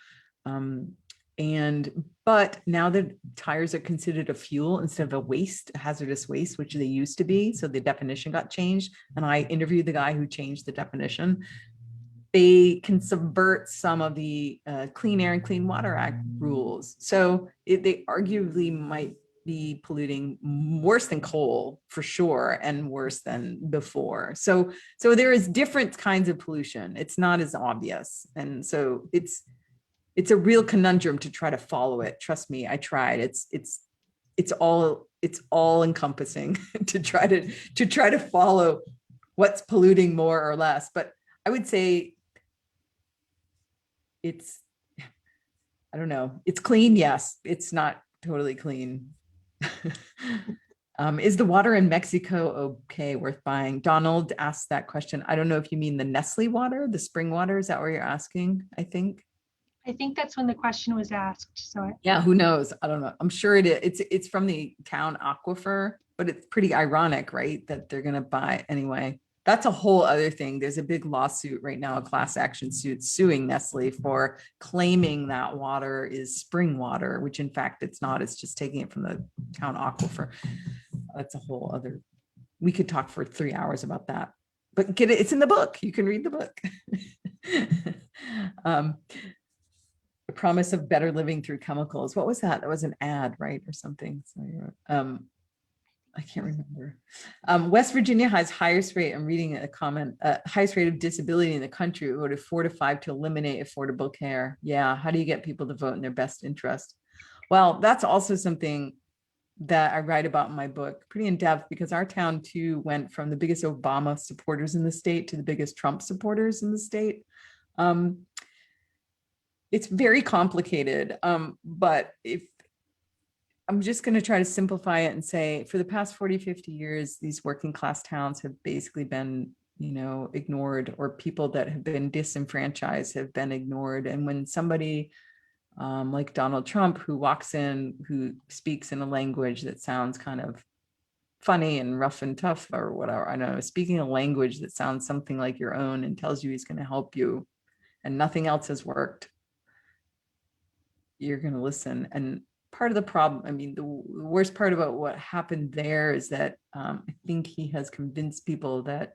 But now the tires are considered a fuel instead of a waste, a hazardous waste, which they used to be. So the definition got changed. And I interviewed the guy who changed the definition. They can subvert some of the Clean Air and Clean Water Act rules. So they arguably might be polluting worse than coal for sure, and worse than before. So there is different kinds of pollution. It's not as obvious. And so it's a real conundrum to try to follow it. Trust me, I tried. It's all encompassing to try to follow what's polluting more or less. But I would say I don't know. It's clean. Yes, it's not totally clean. Is the water in Mexico okay, worth buying? Donald asked that question. I don't know if you mean the Nestle water, the spring water. Is that what you're asking? I think that's when the question was asked. So yeah, who knows? I don't know. I'm sure it is. It's from the town aquifer, but it's pretty ironic, right? That they're gonna buy anyway. That's a whole other thing. There's a big lawsuit right now, a class action suit suing Nestle for claiming that water is spring water, which in fact it's not. It's just taking it from the town aquifer. That's a whole other, we could talk for 3 hours about that, but get it. It's in the book. You can read the book. The promise of better living through chemicals. What was that? That was an ad, right? Or something. So, I can't remember. West Virginia has highest rate, I'm reading a comment, highest rate of disability in the country. We voted 4 to 5 to eliminate affordable care. Yeah, how do you get people to vote in their best interest? Well, that's also something that I write about in my book, pretty in depth, because our town too went from the biggest Obama supporters in the state to the biggest Trump supporters in the state. It's very complicated, but if I'm just going to try to simplify it and say, for the past 40, 50 years, these working class towns have basically been, ignored, or people that have been disenfranchised have been ignored. And when somebody like Donald Trump, who walks in, who speaks in a language that sounds kind of funny and rough and tough or whatever, I don't know, speaking a language that sounds something like your own and tells you he's going to help you and nothing else has worked, you're going to listen. And part of the problem, I mean, the worst part about what happened there is that I think he has convinced people that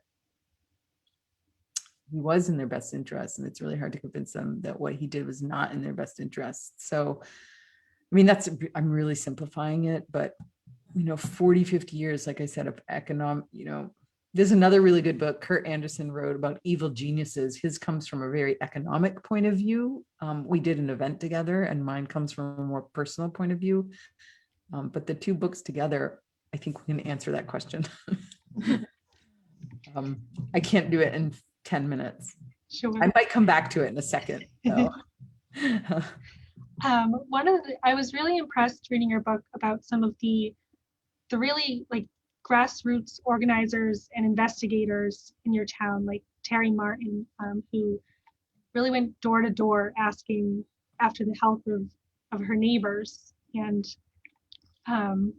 he was in their best interest, and it's really hard to convince them that what he did was not in their best interest. So, I mean, I'm really simplifying it, but 40, 50 years, like I said, of economic, there's another really good book Kurt Anderson wrote about evil geniuses. His comes from a very economic point of view. We did an event together, and mine comes from a more personal point of view. But the two books together, I think we can answer that question. I can't do it in 10 minutes. Sure. I might come back to it in a second. So. I was really impressed reading your book about some of the really grassroots organizers and investigators in your town, like Terry Martin, who really went door to door asking after the health of her neighbors. And can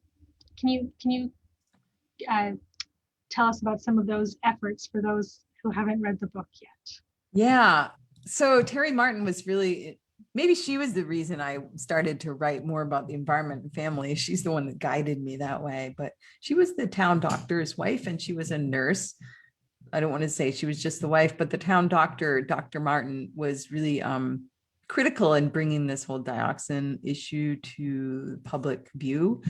you tell us about some of those efforts for those who haven't read the book yet? Yeah. So Terry Martin was really, maybe she was the reason I started to write more about the environment and family. She's the one that guided me that way, but she was the town doctor's wife and she was a nurse. I don't want to say she was just the wife, but the town doctor, Dr. Martin, was really critical in bringing this whole dioxin issue to public view.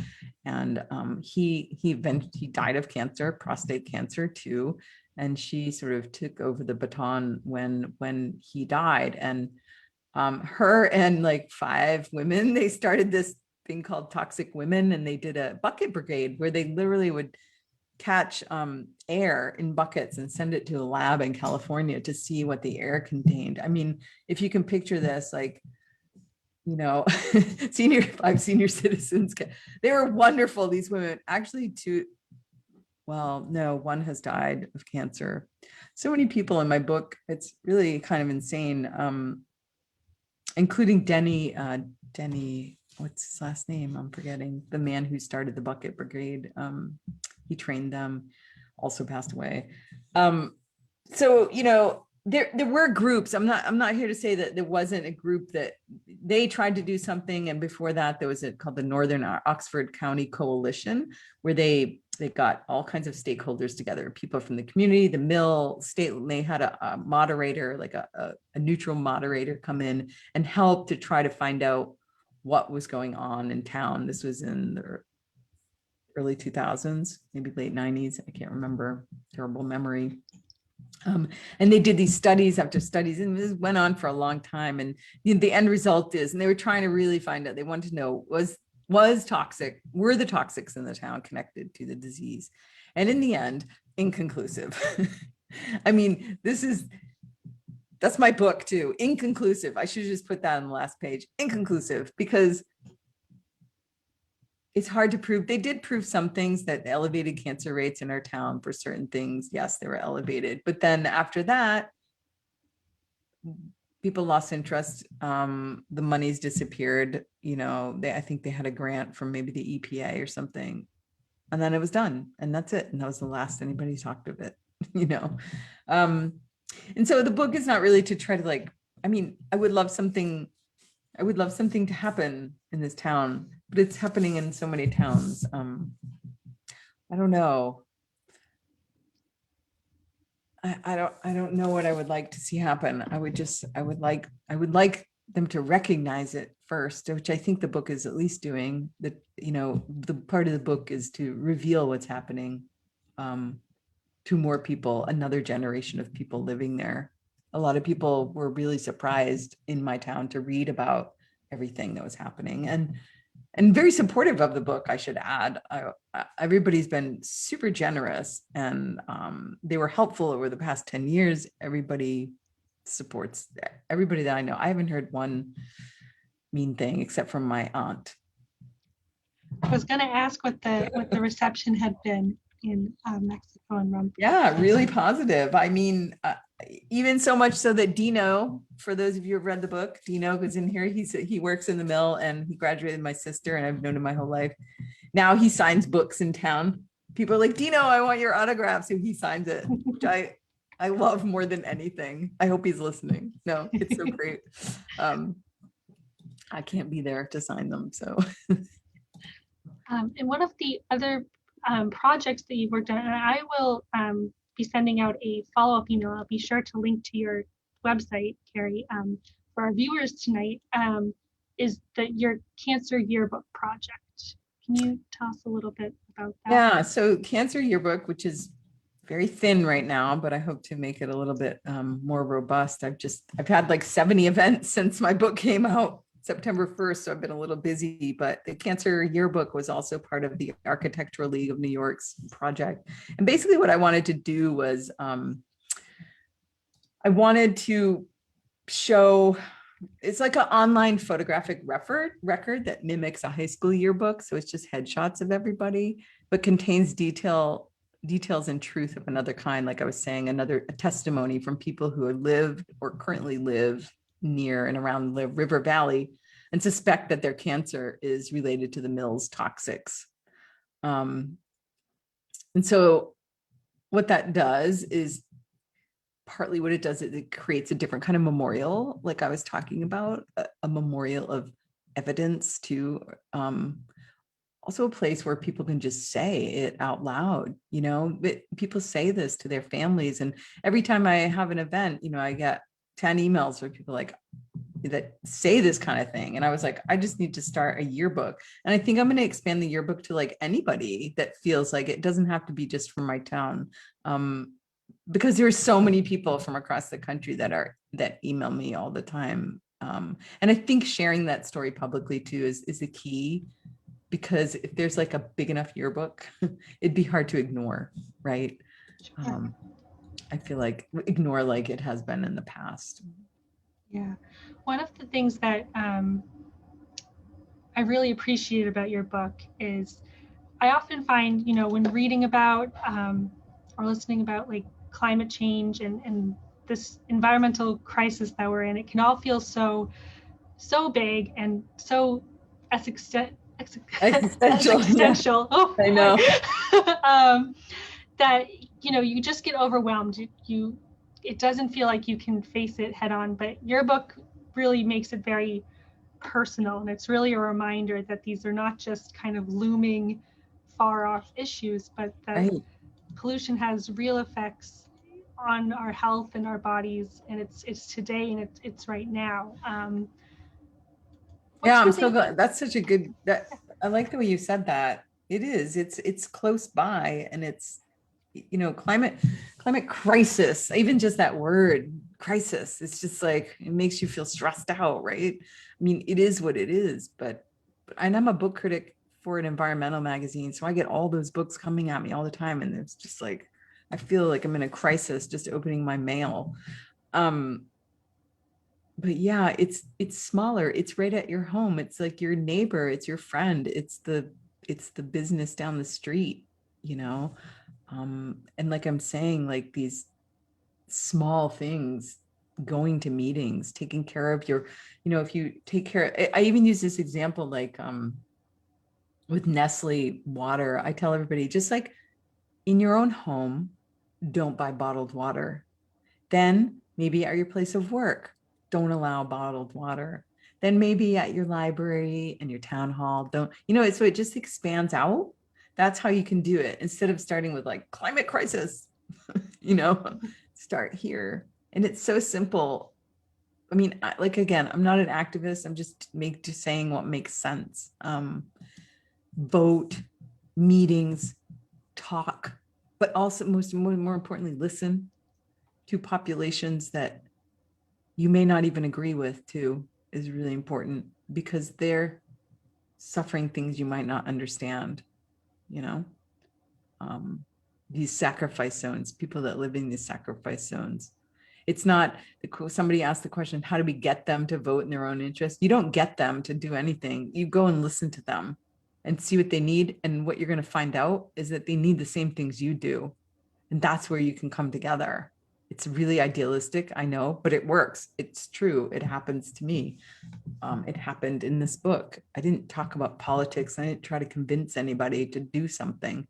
And he died of cancer, prostate cancer too. And she sort of took over the baton when he died. And her and like 5 women, they started this thing called Toxic Women, and they did a bucket brigade where they literally would catch air in buckets and send it to a lab in California to see what the air contained. I mean, if you can picture this, like, 5 senior citizens, they were wonderful. These women, actually one has died of cancer. So many people in my book, it's really kind of insane. Including Denny, what's his last name? I'm forgetting. The man who started the Bucket Brigade. He trained them, also passed away. So, there were groups. I'm not here to say that there wasn't a group that they tried to do something. And before that, there was called the Northern Oxford County Coalition, where they got all kinds of stakeholders together, people from the community, the mill, state, and they had a moderator, like a neutral moderator, come in and help to try to find out what was going on in town. This was in the early 2000s, maybe late 90s. I can't remember, terrible memory. And they did these studies after studies, and this went on for a long time. And the end result is, and they were trying to really find out, they wanted to know, were the toxics in the town connected to the disease? And in the end, inconclusive. I mean, that's my book too, inconclusive. I should just put that on the last page, inconclusive, because it's hard to prove. They did prove some things, that elevated cancer rates in our town for certain things. Yes, they were elevated. But then after that, people lost interest. The money's disappeared. I think they had a grant from maybe the EPA or something. And then it was done. And that's it. And that was the last anybody talked of it. you know. And so the book is not really to try to like, I mean, I would love something to happen in this town, but it's happening in so many towns. I don't know. I don't know what I would like to see happen. I would like them to recognize it first, which I think the book is at least doing. That, you know, the part of the book is to reveal what's happening to more people, another generation of people living there. A lot of people were really surprised in my town to read about everything that was happening, and very supportive of the book, I should add. Everybody's been super generous, and they were helpful over the past 10 years. Everybody supports everybody that I know. I haven't heard one mean thing except from my aunt. I was going to ask what the reception had been in Mexico and Rome. Yeah, really positive. I mean, even so much so that Dino, for those of you who have read the book, Dino was in here. He works in the mill, and he graduated my sister, and I've known him my whole life. Now he signs books in town. People are like, Dino, I want your autograph. So he signs it, which I love more than anything. I hope he's listening. No, it's so great. I can't be there to sign them. So. And one of the other projects that you've worked on, and I will be sending out a follow-up email. I'll be sure to link to your website, Kerri, for our viewers tonight, is your Cancer Yearbook project. Can you tell us a little bit about that? Yeah, so Cancer Yearbook, which is very thin right now, but I hope to make it a little bit more robust. I've had like 70 events since my book came out September 1st, so I've been a little busy, but the Cancer Yearbook was also part of the Architectural League of New York's project. And basically what I wanted to do was I wanted to show, it's like an online photographic record that mimics a high school yearbook. So it's just headshots of everybody, but contains details and truth of another kind. Like I was saying, a testimony from people who have lived or currently live near and around the river valley and suspect that their cancer is related to the mill's toxics. And so what that does is, partly what it does is it creates a different kind of memorial, like I was talking about, a memorial of evidence to also a place where people can just say it out loud. You know, people say this to their families, and every time I have an event, you know, I get 10 emails from people like that say this kind of thing. And I was like, I just need to start a yearbook. And I think I'm going to expand the yearbook to like anybody that feels like it doesn't have to be just from my town. Because there are so many people from across the country that email me all the time. And I think sharing that story publicly too is the key, because if there's like a big enough yearbook, it'd be hard to ignore, right? Sure. I feel like ignore like it has been in the past. Yeah. One of the things that I really appreciate about your book is I often find, you know, when reading about or listening about like climate change and this environmental crisis that we're in, it can all feel so big and so existential. Yeah. Oh, I know. That, you know, you just get overwhelmed. It doesn't feel like you can face it head on, but your book really makes it very personal, and it's really a reminder that these are not just kind of looming far off issues, but that Right. pollution has real effects on our health and our bodies, and it's today and it's right now. Yeah, I'm so glad. That's such a good, I like the way you said that. It is, it's close by, and it's, you know, climate crisis, even just that word crisis, it's just like, it makes you feel stressed out, right? I mean, it is what it is, but and I'm a book critic for an environmental magazine, so I get all those books coming at me all the time, and it's just like, I feel like I'm in a crisis just opening my mail. But yeah, it's smaller, it's right at your home, it's like your neighbor, it's your friend, it's the business down the street, you know. And like I'm saying, like these small things, going to meetings, taking care of your, you know, if you take care, I even use this example, like with Nestle water, I tell everybody, just like in your own home, don't buy bottled water. Then maybe at your place of work, don't allow bottled water. Then maybe at your library and your town hall, don't, so it just expands out. That's how you can do it. Instead of starting with like climate crisis, start here. And it's so simple. I mean, again, I'm not an activist. I'm just saying what makes sense. Vote, meetings, talk, but also more importantly, listen to populations that you may not even agree with too is really important, because they're suffering things you might not understand, these sacrifice zones, people that live in these sacrifice zones. It's not, somebody asked the question, how do we get them to vote in their own interest? You don't get them to do anything. You go and listen to them and see what they need. And what you're going to find out is that they need the same things you do. And that's where you can come together. It's really idealistic, I know, but it works. It's true. It happens to me. It happened in this book. I didn't talk about politics. I didn't try to convince anybody to do something.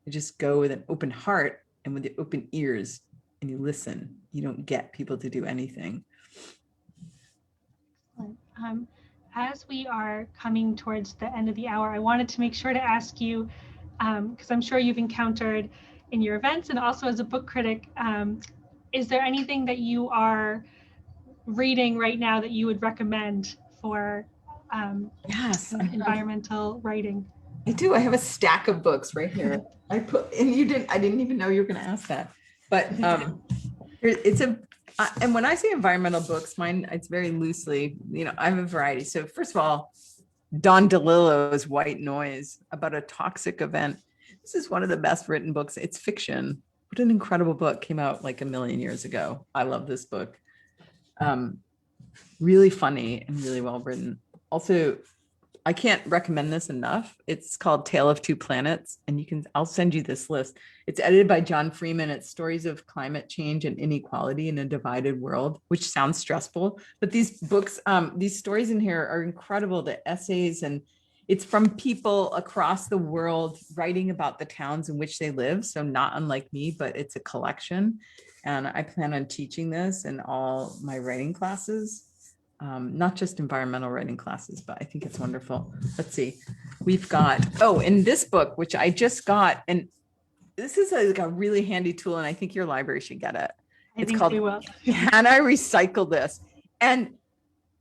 I just go with an open heart and with the open ears, and you listen. You don't get people to do anything. As we are coming towards the end of the hour, I wanted to make sure to ask you, because I'm sure you've encountered in your events and also as a book critic, is there anything that you are reading right now that you would recommend for yes, environmental writing? I do. I have a stack of books right here. I didn't even know you were going to ask that, but and when I say environmental books, mine, it's very loosely, I have a variety. So first of all, Don DeLillo's White Noise, about a toxic event. This is one of the best written books. It's fiction. What an incredible book. Came out like a million years ago. I love this book. Really funny and really well written. Also, I can't recommend this enough. It's called Tale of Two Planets, and I'll send you this list. It's edited by John Freeman. It's stories of climate change and inequality in a divided world, which sounds stressful, but these books, these stories in here are incredible. The essays, and it's from people across the world writing about the towns in which they live. So not unlike me, but it's a collection. And I plan on teaching this in all my writing classes. Not just environmental writing classes, but I think it's wonderful. Let's see. We've got, in this book, which I just got, and this is a really handy tool, and I think your library should get it. It's called, Can I Recycle This? And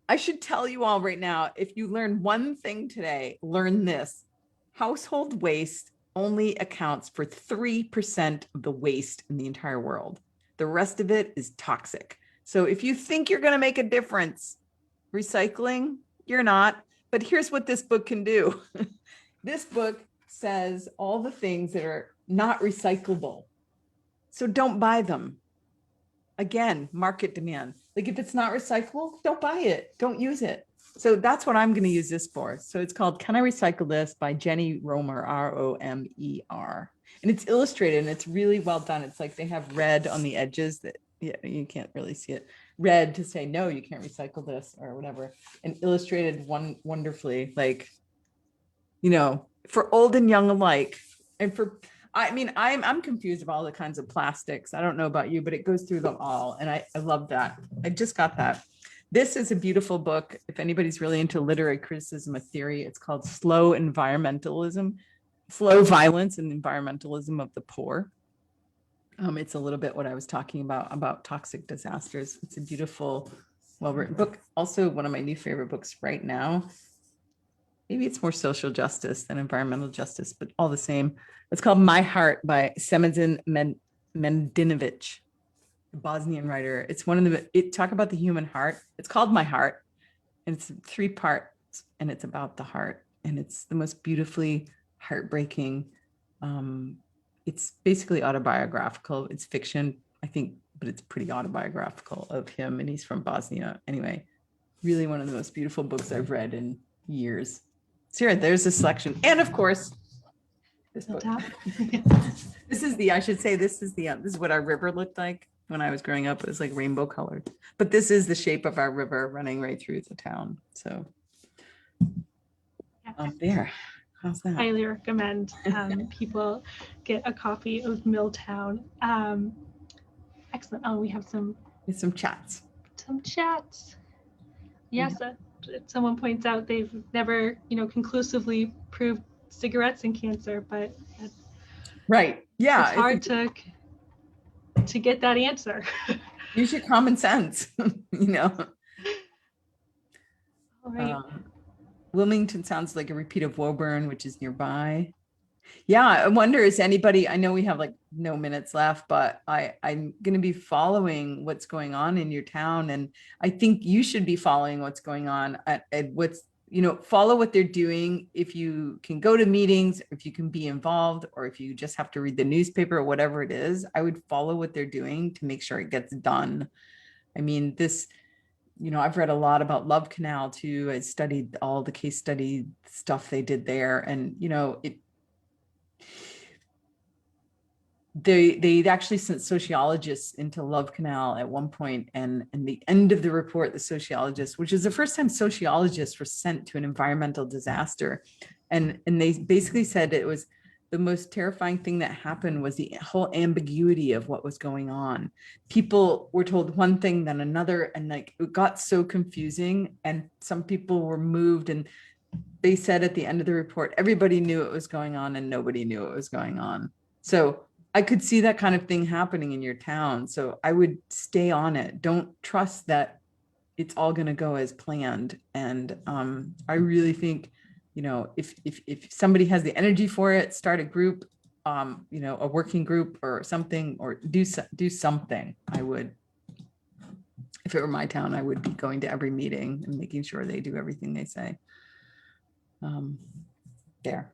I should tell you all right now, if you learn one thing today, learn this. Household waste only accounts for 3% of the waste in the entire world. The rest of it is toxic. So if you think you're going to make a difference recycling, you're not. But here's what this book can do. This book says all the things that are not recyclable. So don't buy them. Again, market demand. Like if it's not recyclable, don't buy it. Don't use it. So that's what I'm going to use this for. So it's called Can I Recycle This by Jenny Romer, R-O-M-E-R. And it's illustrated and it's really well done. It's like they have red on the edges that you can't really see it. Red to say, no, you can't recycle this or whatever. And illustrated wonderfully, like, for old and young alike. And I'm confused about all the kinds of plastics. I don't know about you, but it goes through them all. And I love that. I just got that. This is a beautiful book. If anybody's really into literary criticism of theory, it's called Slow Violence and Environmentalism of the Poor. It's a little bit what I was talking about toxic disasters. It's a beautiful, well-written book. Also, one of my new favorite books right now. Maybe it's more social justice than environmental justice, but all the same. It's called My Heart by Semizin Mendinovic, a Bosnian writer. It's talk about the human heart. It's called My Heart, and it's 3 parts, and it's about the heart, and it's the most beautifully heartbreaking. It's basically autobiographical. It's fiction, I think, but it's pretty autobiographical of him, and he's from Bosnia. Anyway, really one of the most beautiful books I've read in years. So here, there's a selection. And of course, this book. This is what our river looked like when I was growing up. It was like rainbow colored. But this is the shape of our river running right through the town. So there. How's that? highly recommend people get a copy of Milltown. Excellent. Oh, we have some Chats. chats. Yes, someone points out they've never, conclusively proved cigarettes and cancer, but Right. Yeah. it's hard to get that answer. Use your common sense, All right. Wilmington sounds like a repeat of Woburn, which is nearby. Yeah, I wonder, is anybody, I know we have like no minutes left, but I'm going to be following what's going on in your town. And I think you should be following what's going on at what's, follow what they're doing. If you can go to meetings, if you can be involved, or if you just have to read the newspaper or whatever it is, I would follow what they're doing to make sure it gets done. I mean, this, I've read a lot about Love Canal too. I studied all the case study stuff they did there. And, they actually sent sociologists into Love Canal at one point, and the end of the report, the sociologists, which is the first time sociologists were sent to an environmental disaster, and they basically said it was the most terrifying thing that happened was the whole ambiguity of what was going on. People were told one thing, then another, and like it got so confusing, and some people were moved, and they said at the end of the report, everybody knew it was going on and nobody knew it was going on. So I could see that kind of thing happening in your town. So I would stay on it. Don't trust that it's all going to go as planned. And I really think, if somebody has the energy for it, start a group, a working group or something, or do something. I would, if it were my town, I would be going to every meeting and making sure they do everything they say. There.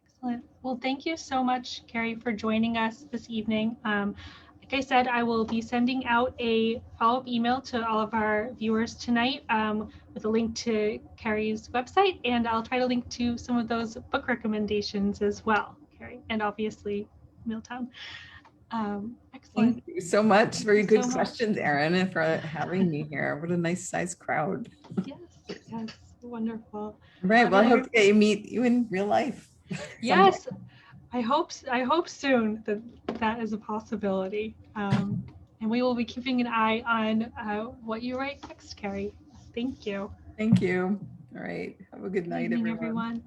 Excellent. Well, thank you so much, Kerri, for joining us this evening. Like I said, I will be sending out a follow-up email to all of our viewers tonight with a link to Kerri's website, and I'll try to link to some of those book recommendations as well, Kerri, and obviously Milltown. Excellent. Thank you so much. Very good questions, Erin, and for having me here. What a nice size crowd. Yes, wonderful. Right. Well, I hope to meet you in real life. Yes, I hope soon that is a possibility. And we will be keeping an eye on what you write next, Kerri. Thank you. Thank you. All right. Have a good night, Good evening, everyone.